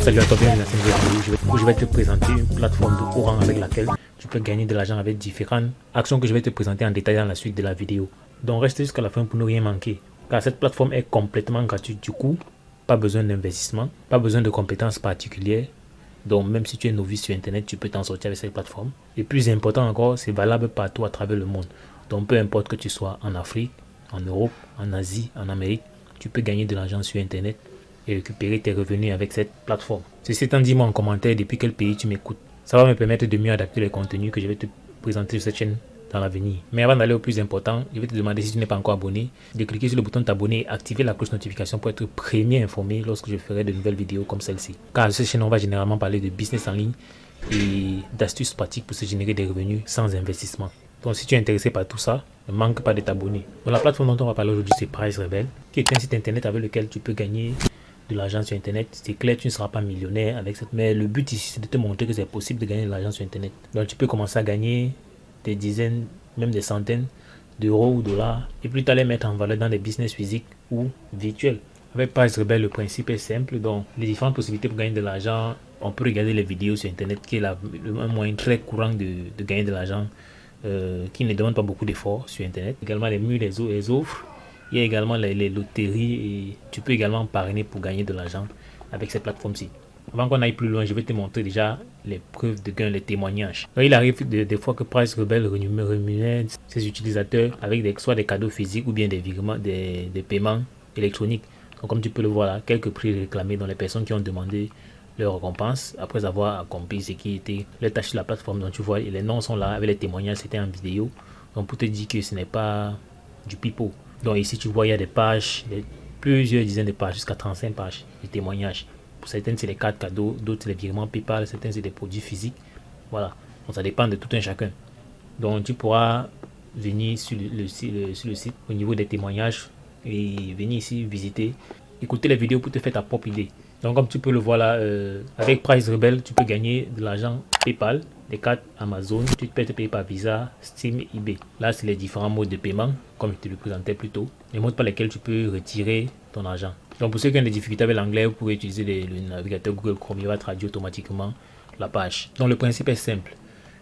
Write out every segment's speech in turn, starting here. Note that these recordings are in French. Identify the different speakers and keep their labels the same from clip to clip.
Speaker 1: Salut à toi, bienvenue dans cette nouvelle vidéo où je vais te présenter une plateforme de courant avec laquelle tu peux gagner de l'argent avec différentes actions que je vais te présenter en détail dans la suite de la vidéo. Donc reste jusqu'à la fin pour ne rien manquer, car cette plateforme est complètement gratuite. Du coup, pas besoin d'investissement, pas besoin de compétences particulières. Donc même si tu es novice sur internet, tu peux t'en sortir avec cette plateforme. Et plus important encore, c'est valable partout à travers le monde. Donc peu importe que tu sois en Afrique, en Europe, en Asie, en Amérique, tu peux gagner de l'argent sur internet et récupérer tes revenus avec cette plateforme. Ceci étant, dis-moi en commentaire depuis quel pays tu m'écoutes. Ça va me permettre de mieux adapter les contenus que je vais te présenter sur cette chaîne dans l'avenir. Mais avant d'aller au plus important, je vais te demander, si tu n'es pas encore abonné, de cliquer sur le bouton t'abonner et activer la cloche notification pour être premier informé lorsque je ferai de nouvelles vidéos comme celle-ci. Car sur cette chaîne, on va généralement parler de business en ligne et d'astuces pratiques pour se générer des revenus sans investissement. Donc si tu es intéressé par tout ça, ne manque pas de t'abonner. Donc la plateforme dont on va parler aujourd'hui, c'est Price Rebel, qui est un site internet avec lequel tu peux gagner de l'argent sur internet. C'est clair, tu ne seras pas millionnaire avec cette, mais le but ici, c'est de te montrer que c'est possible de gagner de l'argent sur internet. Donc tu peux commencer à gagner des dizaines, même des centaines d'euros ou dollars, et puis tu les mettre en valeur dans des business physiques ou virtuels. Avec Price Rebel, le principe est simple. Donc les différentes possibilités pour gagner de l'argent, on peut regarder les vidéos sur internet, qui est un moyen très courant de gagner de l'argent, qui ne demande pas beaucoup d'efforts sur internet. Également les murs, les offres. Il y a également les loteries et tu peux également parrainer pour gagner de l'argent avec cette plateforme-ci. Avant qu'on aille plus loin, je vais te montrer déjà les preuves de gain, les témoignages. Donc, il arrive des fois que Price Rebel rémunère ses utilisateurs avec soit des cadeaux physiques ou bien des virements, des paiements électroniques. Donc comme tu peux le voir là, quelques prix réclamés dans les personnes qui ont demandé leur récompense après avoir accompli ce qui était leur tâche sur la plateforme. Donc tu vois, les noms sont là avec les témoignages, c'était en vidéo. Donc pour te dire que ce n'est pas du pipeau. Donc ici tu vois, il y a des pages, plusieurs dizaines de pages, jusqu'à 35 pages de témoignages. Pour certaines c'est les cartes cadeaux, d'autres c'est les virements PayPal, certains c'est des produits physiques. Voilà, donc ça dépend de tout un chacun. Donc tu pourras venir sur le site au niveau des témoignages et venir ici visiter, écouter les vidéos pour te faire ta propre idée. Donc comme tu peux le voir là, avec Price Rebel, tu peux gagner de l'argent PayPal, des cartes Amazon, tu peux te payer par Visa, Steam, eBay. Là, c'est les différents modes de paiement, comme je te le présentais plus tôt, les modes par lesquels tu peux retirer ton argent. Donc pour ceux qui ont des difficultés avec l'anglais, vous pouvez utiliser le navigateur Google Chrome, il va traduire automatiquement la page. Donc le principe est simple.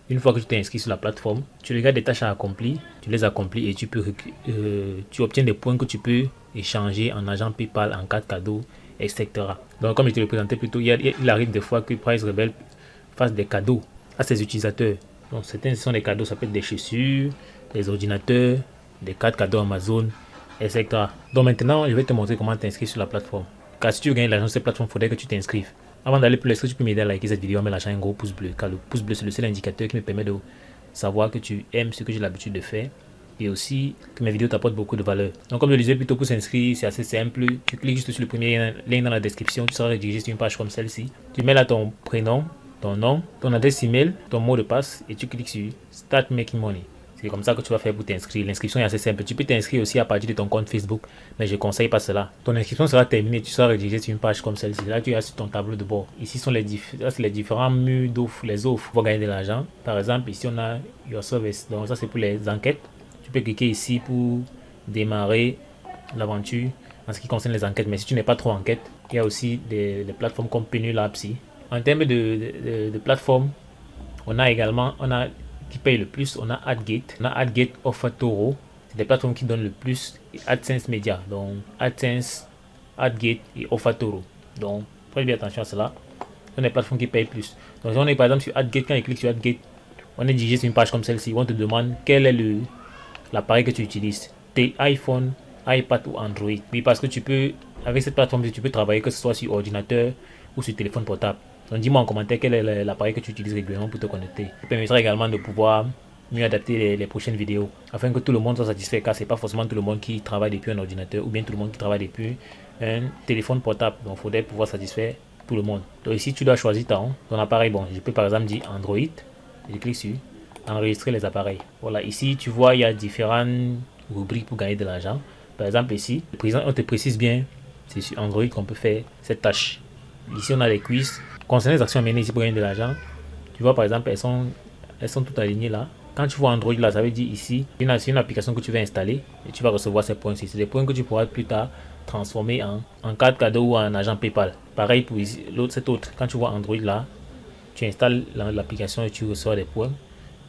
Speaker 1: Une fois que tu t'es inscrit sur la plateforme, tu regardes des tâches à accomplir, tu les accomplis et tu obtiens des points que tu peux échanger en argent PayPal, en carte cadeau, etc. Donc comme je te le présentais plus tôt, il arrive des fois que Price Rebel fasse des cadeaux à ses utilisateurs. Donc certains sont des cadeaux, ça peut être des chaussures, des ordinateurs, des cartes cadeaux Amazon, etc. Donc maintenant, je vais te montrer comment t'inscrire sur la plateforme. Car si tu veux gagner de l'argent sur cette plateforme, il faudrait que tu t'inscrives. Avant d'aller plus loin, tu peux m'aider à liker cette vidéo en me lâchant un gros pouce bleu, car le pouce bleu c'est le seul indicateur qui me permet de savoir que tu aimes ce que j'ai l'habitude de faire et aussi que mes vidéos t'apportent beaucoup de valeur. Donc comme je le disais plutôt, pour s'inscrire c'est assez simple. Tu cliques juste sur le premier lien dans la description, tu seras redirigé sur une page comme celle-ci. Tu mets là ton prénom, ton nom, ton adresse email, ton mot de passe et tu cliques sur Start Making Money. C'est comme ça que tu vas faire pour t'inscrire. L'inscription est assez simple. Tu peux t'inscrire aussi à partir de ton compte Facebook, mais je ne conseille pas cela. Ton inscription sera terminée, tu seras redirigé sur une page comme celle-ci. Là, tu as sur ton tableau de bord. Ici sont les différents murs d'offres, les offres pour gagner de l'argent. Par exemple, ici on a Your Service. Donc ça c'est pour les enquêtes. Tu peux cliquer ici pour démarrer l'aventure en ce qui concerne les enquêtes. Mais si tu n'es pas trop enquête, il y a aussi des plateformes comme Penulabs. En termes de plateforme, on a également, qui paye le plus, on a AdGate, Offertoro, c'est des plateformes qui donnent le plus, et AdSense Media, donc AdSense, AdGate et Offertoro. Donc, prenez bien attention à cela. Ce sont des plateformes qui payent plus. Donc, si on est par exemple sur AdGate, quand on clique sur AdGate, on est dirigé sur une page comme celle-ci, où on te demande quel est l'appareil que tu utilises, tes iPhone, iPad ou Android. Oui, parce que tu peux, avec cette plateforme, tu peux travailler que ce soit sur ordinateur ou sur téléphone portable. Donc dis-moi en commentaire quel est l'appareil que tu utilises régulièrement pour te connecter. Ça permettra également de pouvoir mieux adapter les prochaines vidéos afin que tout le monde soit satisfait, car c'est pas forcément tout le monde qui travaille depuis un ordinateur ou bien tout le monde qui travaille depuis un téléphone portable. Donc il faudrait pouvoir satisfaire tout le monde. Donc ici tu dois choisir ton appareil. Bon, je peux par exemple dire Android. Je clique sur enregistrer les appareils. Voilà, ici tu vois il y a différentes rubriques pour gagner de l'argent. Par exemple ici, on te précise bien, c'est sur Android qu'on peut faire cette tâche. Ici on a les quiz. Concernant les actions menées ici pour gagner de l'argent, tu vois par exemple elles sont toutes alignées là. quand tu vois Android là, ça veut dire ici, c'est une application que tu vas installer et tu vas recevoir ces points ici. C'est des points que tu pourras plus tard transformer en carte cadeau ou en agent PayPal. Pareil pour ici, cet autre. Quand tu vois Android là, tu installes l'application et tu reçois des points.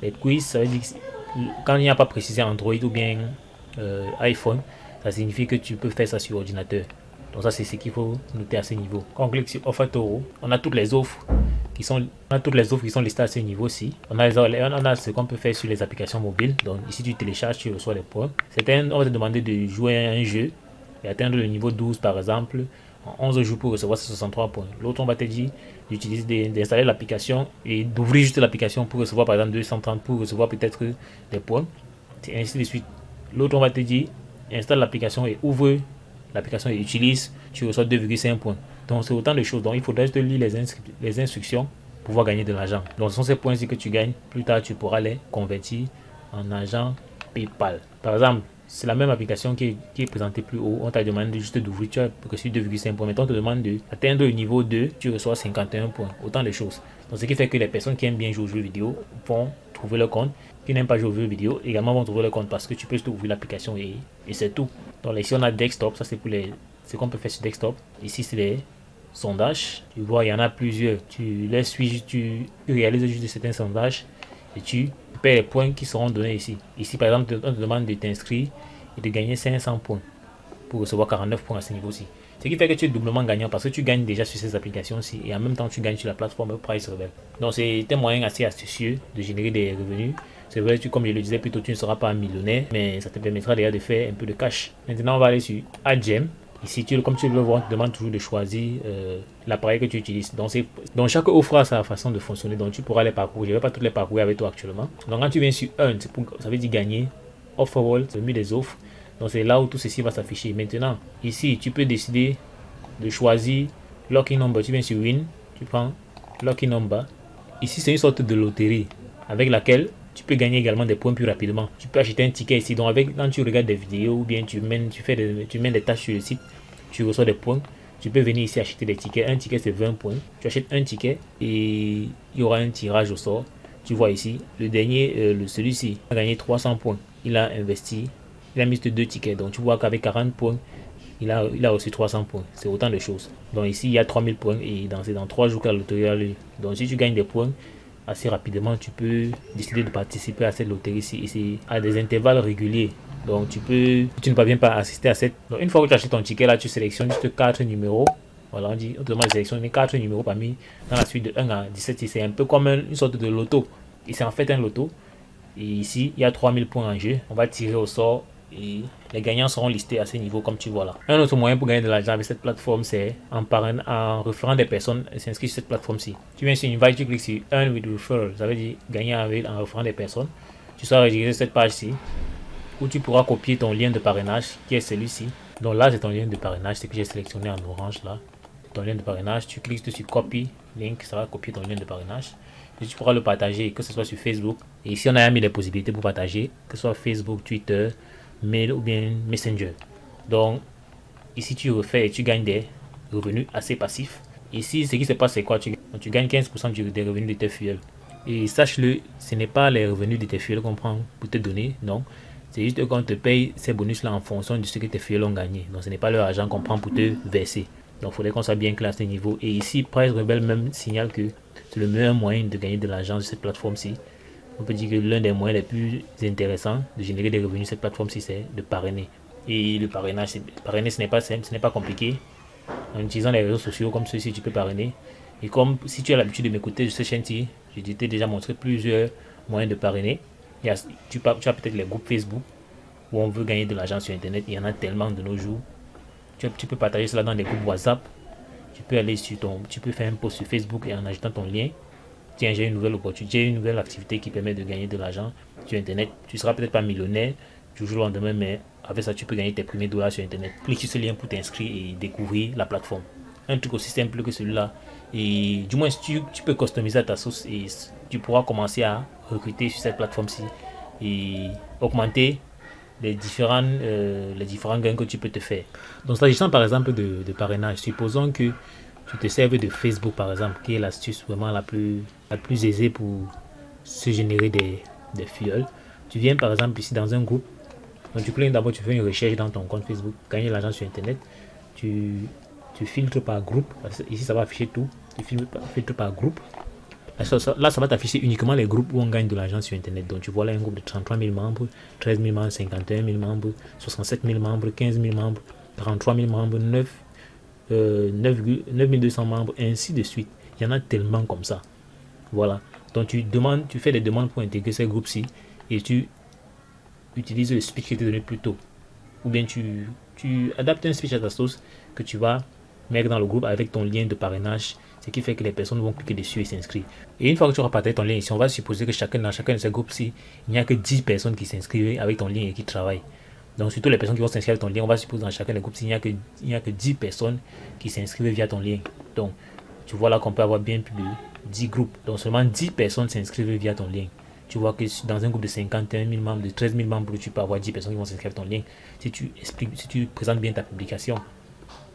Speaker 1: Les quiz, ça veut dire que quand il n'y a pas précisé Android ou bien iPhone, ça signifie que tu peux faire ça sur ordinateur. Donc ça c'est ce qu'il faut noter à ce niveau. Quand on clique sur Offer Toro, on a toutes les offres qui sont listées à ce niveau-ci. On a ce qu'on peut faire sur les applications mobiles. Donc ici tu télécharges, tu reçois les points. On va te demander de jouer à un jeu et atteindre le niveau 12 par exemple en 11 jours pour recevoir 63 points. L'autre on va te dire d'installer l'application et d'ouvrir juste l'application pour recevoir par exemple 230 pour recevoir peut-être des points. Et ainsi de suite. L'autre on va te dire installe l'application et ouvre l'application et utilise, tu reçois 2,5 points. Donc c'est autant de choses. Donc il faudrait juste lire les instructions pour pouvoir gagner de l'argent. Donc ce sont ces points-ci que tu gagnes. Plus tard tu pourras les convertir en argent PayPal. Par exemple, c'est la même application qui est présentée plus haut. On t'a demandé juste d'ouvrir, tu as reçu 2,5 points. Maintenant on te demande d'atteindre le niveau 2, tu reçois 51 points. Autant de choses. Donc ce qui fait que les personnes qui aiment bien jouer aux jeux vidéo vont trouver leur compte. Qui n'aiment pas jouer aux jeux vidéo également vont trouver leur compte parce que tu peux juste ouvrir l'application et c'est tout. Donc ici on a desktop, ça c'est pour ce qu'on peut faire sur desktop. Ici c'est les sondages. Tu vois, il y en a plusieurs. Tu les suis, tu réalises juste certains sondages et tu paies les points qui seront donnés ici. Ici par exemple on te demande de t'inscrire et de gagner 500 points pour recevoir 49 points à ce niveau-ci. Ce qui fait que tu es doublement gagnant parce que tu gagnes déjà sur ces applications-ci et en même temps tu gagnes sur la plateforme Price Rebel. Donc c'est un moyen assez astucieux de générer des revenus. C'est vrai, comme je le disais plus tôt, tu ne seras pas un millionnaire, mais ça te permettra déjà de faire un peu de cash. Maintenant, on va aller sur AdGem. Ici, comme tu le vois, on te demande toujours de choisir l'appareil que tu utilises. Donc, chaque offre a sa façon de fonctionner. Donc, tu pourras les parcourir. Je ne vais pas toutes les parcourir avec toi actuellement. Donc, quand tu viens sur Earn, ça veut dire gagner. Offer Wall, c'est le mieux des offres. Donc, c'est là où tout ceci va s'afficher. Maintenant, ici, tu peux décider de choisir Lucky Number. Tu viens sur Win, tu prends Lucky Number. Ici, c'est une sorte de loterie avec laquelle tu peux gagner également des points plus rapidement. Tu peux acheter un ticket ici. Donc quand tu regardes des vidéos ou bien tu mènes des tâches sur le site, tu reçois des points. Tu peux venir ici acheter des tickets. Un ticket c'est 20 points. Tu achètes un ticket et il y aura un tirage au sort. Tu vois ici, le dernier, celui-ci a gagné 300 points. Il a investi, il a mis 2 tickets. Donc tu vois qu'avec 40 points, il a reçu 300 points. C'est autant de choses. Donc ici, il y a 3000 points et dans 3 jours que la loterie a lieu. Donc si tu gagnes des points, assez rapidement, tu peux décider de participer à cette loterie ici à des intervalles réguliers. Donc tu ne parviens pas à assister à cette. Donc une fois que tu achètes ton ticket là, tu sélectionnes juste 4 numéros. Voilà, on te demande de sélectionner 4 numéros parmi dans la suite de 1 à 17. C'est un peu comme une sorte de loto. Et c'est en fait un loto. Et ici, il y a 3000 points en jeu. On va tirer au sort et les gagnants seront listés à ce niveau comme tu vois là. Un autre moyen pour gagner de l'argent avec cette plateforme, c'est en référant des personnes s'inscrire sur cette plateforme-ci. Tu viens sur Invite, tu cliques sur Earn with Referral, ça veut dire gagner en référant des personnes. Tu seras redirigé sur cette page-ci où tu pourras copier ton lien de parrainage qui est celui-ci. Donc là, c'est ton lien de parrainage, c'est que j'ai sélectionné en orange là. Ton lien de parrainage, tu cliques sur Copy Link, ça va copier ton lien de parrainage. Et tu pourras le partager, que ce soit sur Facebook. Et ici, on a mis les possibilités pour partager, que ce soit Facebook, Twitter, mail ou bien Messenger. Donc ici tu refais et tu gagnes des revenus assez passifs. Ici ce qui se passe c'est quoi, tu gagnes 15% des revenus de tes fuels. Et sache-le, ce n'est pas les revenus de tes fuels qu'on prend pour te donner, non. C'est juste qu'on te paye ces bonus là en fonction de ce que tes fuels ont gagné. Donc ce n'est pas leur argent qu'on prend pour te verser. Donc il faudrait qu'on soit bien clair à ce niveau. Et ici Price Rebel même signale que c'est le meilleur moyen de gagner de l'argent sur cette plateforme-ci. On peut dire que l'un des moyens les plus intéressants de générer des revenus sur cette plateforme-ci, c'est de parrainer. Et le parrainage, parrainer, ce n'est pas simple, ce n'est pas compliqué. En utilisant les réseaux sociaux comme ceux-ci, tu peux parrainer. Et comme si tu as l'habitude de m'écouter sur cette chaîne-ci, je t'ai déjà montré plusieurs moyens de parrainer. Tu as peut-être les groupes Facebook où on veut gagner de l'argent sur Internet. Il y en a tellement de nos jours. Tu peux partager cela dans des groupes WhatsApp. Tu peux faire un post sur Facebook et en ajoutant ton lien. Tiens, j'ai une nouvelle opportunité, une nouvelle activité qui permet de gagner de l'argent sur Internet. Tu seras peut-être pas millionnaire du jour au lendemain, mais avec ça, tu peux gagner tes premiers dollars sur Internet. Clique sur ce lien pour t'inscrire et découvrir la plateforme. Un truc aussi simple que celui-là. Et du moins, tu peux customiser à ta sauce et tu pourras commencer à recruter sur cette plateforme-ci et augmenter les différents gains que tu peux te faire. Donc, s'agissant par exemple de parrainage, supposons que tu te serves de Facebook par exemple, qui est l'astuce vraiment la plus aisée pour se générer des fuels. Tu viens par exemple ici dans un groupe. Donc tu cliques d'abord, tu fais une recherche dans ton compte Facebook, gagner de l'argent sur internet. Tu filtres par groupe. Ici ça va afficher tout. Tu filtres par groupe. Là, ça va t'afficher uniquement les groupes où on gagne de l'argent sur internet. Donc tu vois là un groupe de 33 000 membres, 13 000 membres, 51 000 membres, 67 000 membres, 15 000 membres, 43 000 membres, 9 200 membres, ainsi de suite. Il y en a tellement comme ça. Voilà. Donc tu fais des demandes pour intégrer ces groupes-ci et tu utilises le speech qui était donné plus tôt. Ou bien tu adaptes un speech à ta sauce que tu vas mettre dans le groupe avec ton lien de parrainage, ce qui fait que les personnes vont cliquer dessus et s'inscrire. Et une fois que tu auras partagé ton lien ici, on va supposer que dans chacun de ces groupes-ci, il n'y a que 10 personnes qui s'inscrivent avec ton lien et qui travaillent. Donc surtout les personnes qui vont s'inscrire avec ton lien, on va supposer dans chacun des groupes, il n'y a que 10 personnes qui s'inscrivent via ton lien. Donc tu vois là qu'on peut avoir bien plus de 10 groupes. Donc seulement 10 personnes s'inscrivent via ton lien. Tu vois que dans un groupe de 51 000 membres, de 13 000 membres, tu peux avoir 10 personnes qui vont s'inscrire avec ton lien. Si tu présentes bien ta publication.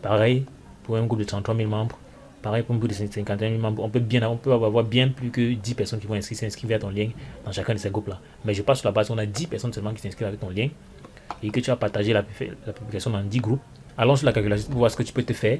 Speaker 1: Pareil pour un groupe de 33 000 membres. Pareil pour un groupe de 51 000 membres. On peut avoir bien plus que 10 personnes qui vont s'inscrire via ton lien dans chacun de ces groupes-là. Mais je passe sur la base, on a 10 personnes seulement qui s'inscrivent avec ton lien et que tu as partagé la publication dans 10 groupes. Allons sur la calculation pour voir ce que tu peux te faire.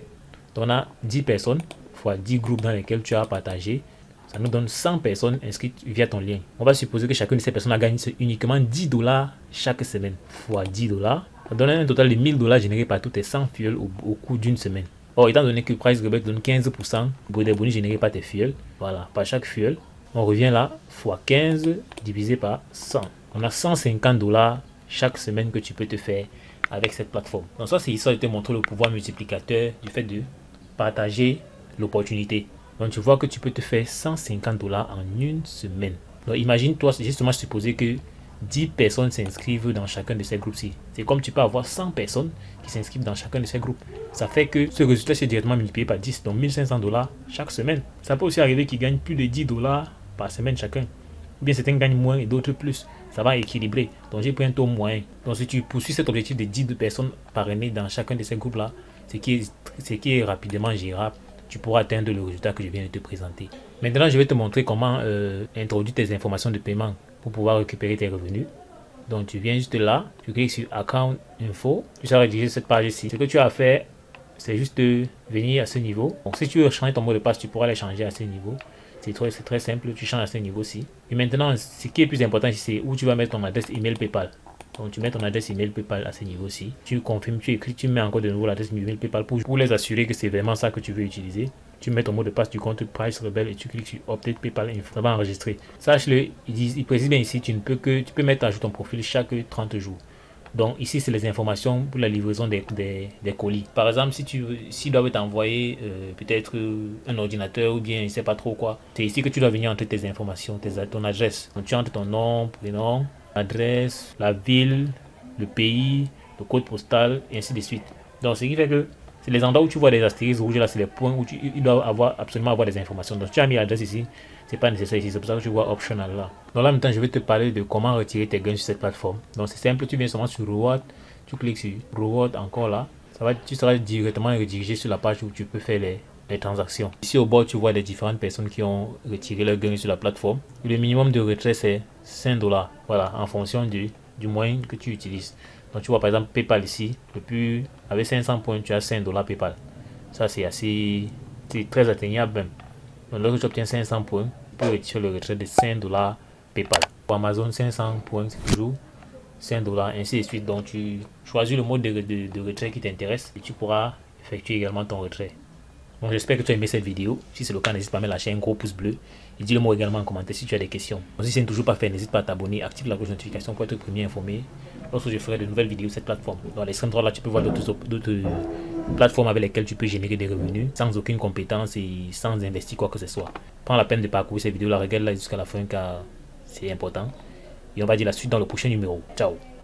Speaker 1: Donc on a 10 personnes fois 10 groupes dans lesquels tu as partagé. Ça nous donne 100 personnes inscrites via ton lien. On va supposer que chacune de ces personnes a gagné uniquement $10 chaque semaine. Fois $10. Ça donne un total de $1000 générés par tous tes 100 fuels au cours d'une semaine. Or, étant donné que PriceRebet donne 15% pour des bonus générés par tes fuels, voilà, par chaque fuel, on revient là, fois 15 divisé par 100. On a $150 chaque semaine que tu peux te faire avec cette plateforme. Donc ça, c'est histoire de te montrer le pouvoir multiplicateur du fait de partager l'opportunité. Donc tu vois que tu peux te faire $150 en une semaine. Donc imagine-toi, justement, supposer que 10 personnes s'inscrivent dans chacun de ces groupes-ci. C'est comme tu peux avoir 100 personnes qui s'inscrivent dans chacun de ces groupes. Ça fait que ce résultat c'est directement multiplié par 10, donc $1500 chaque semaine. Ça peut aussi arriver qu'ils gagnent plus de $10 par semaine chacun. Ou bien certains gagnent moins et d'autres plus. Ça va équilibrer. Donc j'ai pris un taux moyen. Donc si tu poursuis cet objectif de 10 personnes parrainées dans chacun de ces groupes-là, ce qui est rapidement gérable, tu pourras atteindre le résultat que je viens de te présenter. Maintenant, je vais te montrer comment introduire tes informations de paiement pour pouvoir récupérer tes revenus. Donc, tu viens juste là, tu cliques sur Account Info, tu seras rédigé cette page ici. Ce que tu as à faire, c'est juste venir à ce niveau. Donc, si tu veux changer ton mot de passe, tu pourras les changer à ce niveau. C'est très simple, tu changes à ce niveau-ci. Et maintenant, ce qui est plus important, c'est où tu vas mettre ton adresse email PayPal. Donc tu mets ton adresse email PayPal à ce niveau-ci. Tu confirmes, tu écris, tu mets encore de nouveau l'adresse email PayPal pour les assurer que c'est vraiment ça que tu veux utiliser. Tu mets ton mot de passe du compte PriceRebet et tu cliques sur Update PayPal Info. Ça va enregistrer. Sache-le, il précise bien ici, tu peux mettre à jour ton profil chaque 30 jours. Donc ici, c'est les informations pour la livraison des colis. Par exemple, s'ils doivent t'envoyer peut-être un ordinateur ou bien je ne sais pas trop quoi, c'est ici que tu dois venir entrer tes informations, ton adresse. Donc tu entres ton nom, prénom, l'adresse, la ville, le pays, le code postal et ainsi de suite. Donc ce qui fait que c'est les endroits où tu vois des astérisques rouges là, c'est les points où il doit absolument avoir des informations. Donc tu as mis l'adresse ici, c'est pas nécessaire ici, c'est pour ça que tu vois optional là. Donc là maintenant je vais te parler de comment retirer tes gains sur cette plateforme. Donc c'est simple, tu viens seulement sur Reward, tu cliques sur Reward encore là, tu seras directement redirigé sur la page où tu peux faire les transactions. Ici au bord tu vois les différentes personnes qui ont retiré leurs gains sur la plateforme. Le minimum de retrait c'est $5, voilà, en fonction du moyen que tu utilises. Donc tu vois par exemple PayPal ici, avec 500 points tu as $5 PayPal. Ça c'est très atteignable même. Donc lorsque tu obtiens 500 points, tu peux retirer le retrait de $5 PayPal. Pour Amazon 500 points c'est toujours $5, ainsi de suite. Donc tu choisis le mode de retrait qui t'intéresse et tu pourras effectuer également ton retrait. Donc j'espère que tu as aimé cette vidéo. Si c'est le cas, n'hésite pas à lâcher un gros pouce bleu et dis-le moi également en commentaire si tu as des questions. Donc, si ce n'est toujours pas fait, n'hésite pas à t'abonner, active la cloche de notification pour être le premier informé lorsque je ferai de nouvelles vidéos sur cette plateforme. Dans l'extrême droite là, tu peux voir d'autres plateformes avec lesquelles tu peux générer des revenus sans aucune compétence et sans investir quoi que ce soit. Prends la peine de parcourir cette vidéo là, regarde là jusqu'à la fin car c'est important. Et on va dire la suite dans le prochain numéro. Ciao.